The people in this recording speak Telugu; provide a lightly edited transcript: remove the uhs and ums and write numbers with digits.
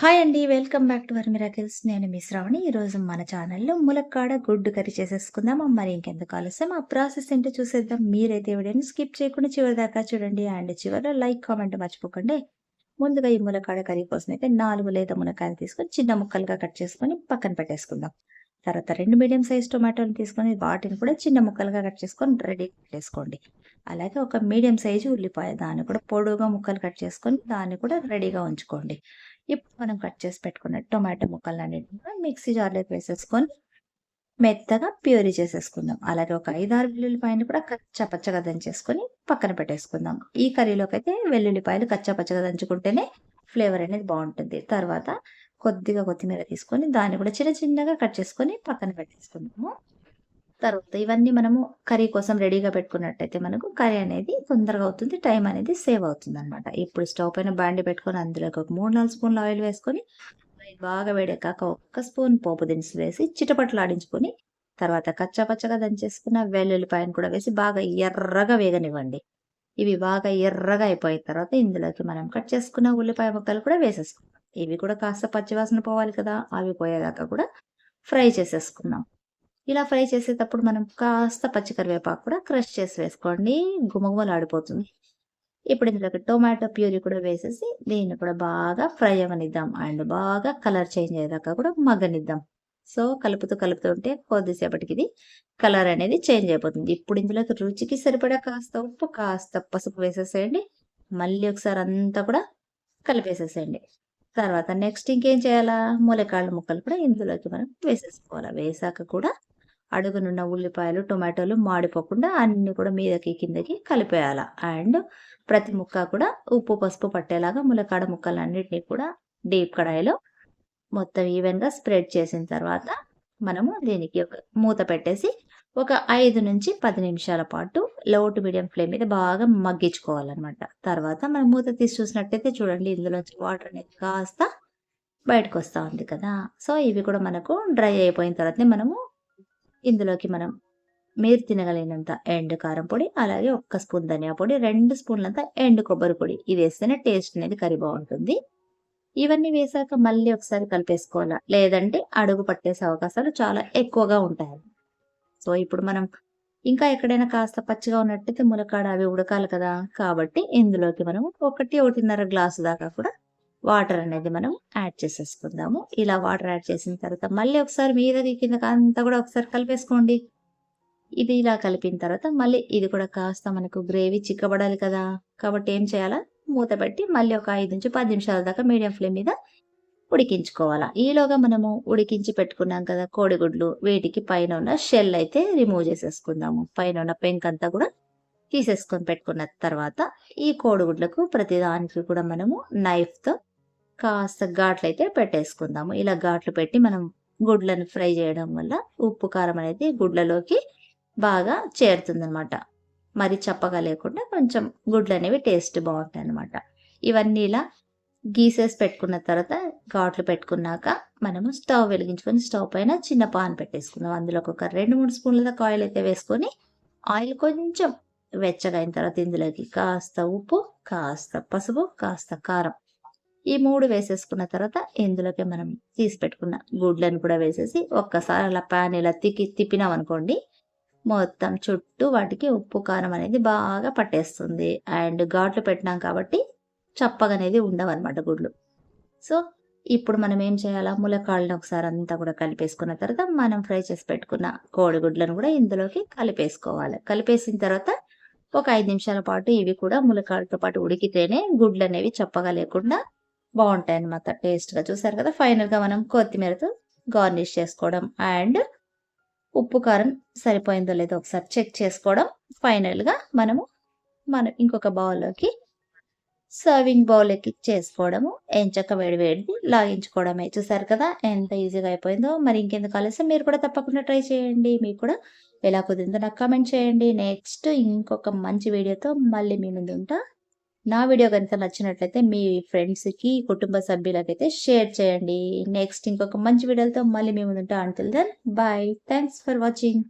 హాయ్ అండి. Welcome back to our miracles. నేను మీ శ్రావణి. ఈరోజు మన ఛానల్‌లో ములక్కాడ గుడ్డు కర్రీ చేసేసుకుందాం. మరి ఇంకెందుకు ఆలస్యం, ఆ ప్రాసెస్ ఏంటో చూసేద్దాం. మీరైతే వీడియోని స్కిప్ చేయకుండా చివరి దాకా చూడండి. అండ్ చివరిలో లైక్, కామెంట్ మర్చిపోకండి. ముందుగా ఈ ములక్కాడ కర్రీ కోసం అయితే 4 లేదా మునక్కాయలు తీసుకొని చిన్న ముక్కలుగా కట్ చేసుకొని పక్కన పెట్టేసుకుందాం. తర్వాత 2 మీడియం సైజ్ టొమాటోలు తీసుకొని వాటిని కూడా చిన్న ముక్కలుగా కట్ చేసుకొని రెడీ పెట్టేసుకోండి. అలాగే ఒక మీడియం సైజు ఉల్లిపాయ, దాన్ని కూడా పొడువుగా ముక్కలు కట్ చేసుకొని దాన్ని కూడా రెడీగా ఉంచుకోండి. ఇప్పుడు మనం కట్ చేసి పెట్టుకున్న టొమాటో ముక్కలన్నిటిని కూడా మిక్సీ జార్‌లోకి వేసేసుకొని మెత్తగా ప్యూరీ చేసేసుకుందాం. అలాగే ఒక 5, 6 వెల్లుల్లిపాయలు కూడా కచ్చా పచ్చగా దంచేసుకొని పక్కన పెట్టేసుకుందాం. ఈ కర్రీలోకైతే వెల్లుల్లిపాయలు కచ్చా పచ్చగా దంచుకుంటేనే ఫ్లేవర్ అనేది బావుంటుంది. తర్వాత కొద్దిగా కొత్తిమీర తీసుకొని దాన్ని కూడా చిన్న చిన్నగా కట్ చేసుకొని పక్కన పెట్టేసుకుందాము. తర్వాత ఇవన్నీ మనము కర్రీ కోసం రెడీగా పెట్టుకున్నట్టయితే మనకు కర్రీ అనేది తొందరగా అవుతుంది. టైం అనేది సేవ్ అవుతుందనమాట. ఇప్పుడు స్టవ్ పైన బాండీ పెట్టుకొని అందులోకి ఒక 3, 4 స్పూన్ల ఆయిల్ వేసుకొని ఆయిల్ బాగా వేడెక్కాక ఒక్క స్పూన్ పోపు దినుసులు వేసి చిటపటలాడించుకొని తర్వాత కచ్చా పచ్చగా దంచేసుకున్న వెల్లుల్లిపాయను కూడా వేసి బాగా ఎర్రగా వేగనివ్వండి. ఇవి బాగా ఎర్రగా అయిపోయిన తర్వాత ఇందులోకి మనం కట్ చేసుకున్న ఉల్లిపాయ ముక్కలు కూడా వేసేసుకుందాం. ఇవి కూడా కాస్త పచ్చివాసన పోవాలి కదా! అవి పోయేదాకా కూడా ఫ్రై చేసేసుకుందాం. ఇలా ఫ్రై చేసేటప్పుడు మనం కాస్త పచ్చి కరివేపాకు కూడా క్రష్ చేసి వేసుకోండి. గుమగుమలాడిపోతుంది. ఇప్పుడు ఇందులోకి టొమాటో ప్యూరీ కూడా వేసేసి దీన్ని కూడా బాగా ఫ్రై అవ్వనిద్దాం. అండ్ బాగా కలర్ చేంజ్ అయ్యేదాకా కూడా మగ్గనిద్దాం. సో, కలుపుతూ ఉంటే కొద్దిసేపటికి ఇది కలర్ అనేది చేంజ్ అయిపోతుంది. ఇప్పుడు ఇందులోకి రుచికి సరిపడా కాస్త ఉప్పు, కాస్త పసుపు వేసేసేయండి. మళ్ళీ ఒకసారి అంతా కూడా కలిపేసేసేయండి. తర్వాత నెక్స్ట్ ఇంకేం చేయాలా? ములక్కాడల ముక్కలు కూడా ఇందులోకి మనం వేసేసుకోవాలా. వేసాక కూడా అడుగునున్న ఉల్లిపాయలు, టొమాటోలు మాడిపోకుండా అన్నీ కూడా మీదకి, కిందకి కలిపేయాల. అండ్ ప్రతి ముక్క కూడా ఉప్పు, పసుపు పట్టేలాగా ములక్కాడ ముక్కలన్నిటిని కూడా డీప్ కడాయిలో మొత్తం ఈవెన్‌గా స్ప్రెడ్ చేసిన తర్వాత మనము దీనికి ఒక మూత పెట్టేసి ఒక 5-10 నిమిషాల పాటు లో టు మీడియం ఫ్లేమ్ మీద బాగా మగ్గించుకోవాలనమాట. తర్వాత మనం మూత తీసి చూసినట్టయితే చూడండి, ఇందులోంచి వాటర్ అనేది కాస్త బయటకొస్తా ఉంది కదా! సో, ఇవి కూడా మనకు డ్రై అయిపోయిన తర్వాతనే మనము ఇందులోకి మనం మీరు తినగలిగినంత ఎండు కారం పొడి, అలాగే ఒక్క స్పూన్ ధనియా పొడి, 2 స్పూన్లంత ఎండు కొబ్బరి పొడి ఇదేస్తేనే టేస్ట్ అనేది కర్రీ బావుంటుంది. ఇవన్నీ వేశాక మళ్ళీ ఒకసారి కలిపేసుకోవాలా. లేదంటే అడుగు పట్టేసే అవకాశాలు చాలా ఎక్కువగా ఉంటాయి. సో, ఇప్పుడు మనం ఇంకా ఎక్కడైనా కాస్త పచ్చిగా ఉన్నట్టయితే ములక్కాడ అవి ఉడకాలి కదా! కాబట్టి ఇందులోకి మనం 1 గ్లాసు దాకా కూడా వాటర్ అనేది మనం యాడ్ చేసేసుకుందాము. ఇలా వాటర్ యాడ్ చేసిన తర్వాత మళ్ళీ ఒకసారి మీదకి, కిందకి అంతా కూడా ఒకసారి కలిపేసుకోండి. ఇది ఇలా కలిపిన తర్వాత మళ్ళీ ఇది కూడా కాస్త మనకు గ్రేవీ చిక్కబడాలి కదా! కాబట్టి ఏం చేయాలా? మూత పెట్టి మళ్ళీ ఒక 5-10 నిమిషాల దాకా మీడియం ఫ్లేమ్ మీద ఉడికించుకోవాలా. ఈలోగా మనము ఉడికించి పెట్టుకున్నాం కదా కోడిగుడ్లు, వీటికి పైన ఉన్న షెల్ అయితే రిమూవ్ చేసేసుకుందాము. పైన ఉన్న పెంకంతా కూడా తీసేసుకొని పెట్టుకున్న తర్వాత ఈ కోడిగుడ్లకు ప్రతిదానికి కూడా మనము నైఫ్‌తో కాస్త ఘాట్లయితే పెట్టేసుకుందాము. ఇలా ఘాట్లు పెట్టి మనం గుడ్లను ఫ్రై చేయడం వల్ల ఉప్పు, కారం అనేది గుడ్లలోకి బాగా చేరుతుందనమాట. మరి చప్పగా లేకుండా కొంచెం గుడ్లనేవి టేస్ట్ బావుంటాయనమాట. ఇవన్నీ ఇలా గీసేసి పెట్టుకున్న తర్వాత ఘాట్లు పెట్టుకున్నాక మనము స్టవ్ వెలిగించుకొని స్టవ్ పైన చిన్న పాన్ పెట్టేసుకుందాం. అందులోకి ఒక 2, 3 స్పూన్ల దాకా ఆయిల్ అయితే వేసుకొని ఆయిల్ కొంచెం వెచ్చగా అయిన తర్వాత ఇందులోకి కాస్త ఉప్పు, కాస్త పసుపు, కాస్త కారం ఈ 3 వేసేసుకున్న తర్వాత ఇందులోకి మనం తీసి పెట్టుకున్న గుడ్లను కూడా వేసేసి ఒక్కసారి అలా పాన్ ఇలా తిప్పినామనుకోండి, మొత్తం చుట్టూ వాటికి ఉప్పు, కారం అనేది బాగా పట్టేస్తుంది. అండ్ ఘాట్లు పెట్టినాం కాబట్టి చప్పగనేది ఉండవనమాట గుడ్లు. సో, ఇప్పుడు మనం ఏం చేయాలా? ములక్కాడలను ఒకసారి అంతా కూడా కలిపేసుకున్న తర్వాత మనం ఫ్రై చేసి పెట్టుకున్న కోడిగుడ్లను కూడా ఇందులోకి కలిపేసుకోవాలి. కలిపేసిన తర్వాత ఒక 5 నిమిషాల పాటు ఇవి కూడా ములక్కాడతో పాటు ఉడికితేనే గుడ్లనేవి చప్పగా లేకుండా బావుంటాయన్నమాట టేస్ట్‌గా. చూసారు కదా! ఫైనల్‌గా మనం కొత్తిమీరతో గార్నిష్ చేసుకోవడం అండ్ ఉప్పు, కారం సరిపోయిందో లేదో ఒకసారి చెక్ చేసుకోవడం. ఫైనల్‌గా మనం ఇంకొక బౌల్‌లోకి సర్వింగ్ బౌల్‌లోకి చేసుకోవడము. ఎంచక్కా వేడి వేడిది లాగించుకోవడమే. చూసారు కదా! ఎంత ఈజీగా అయిపోయిందో. మరి ఇంకెందుకు ఆలస్యం, మీరు కూడా తప్పకుండా ట్రై చేయండి. మీకు కూడా ఎలా కుదిరిందో నాకు కామెంట్ చేయండి. నెక్స్ట్ ఇంకొక మంచి వీడియోతో మళ్ళీ మీ ముందుంటా. నా వీడియో గనుక నచ్చినట్లయితే మీ ఫ్రెండ్స్‌కి, కుటుంబ సభ్యులకైతే షేర్ చేయండి. నెక్స్ట్ ఇంకొక మంచి వీడియోలతో మళ్ళీ మీ ముందుంటా. Until then bye. Thanks for watching.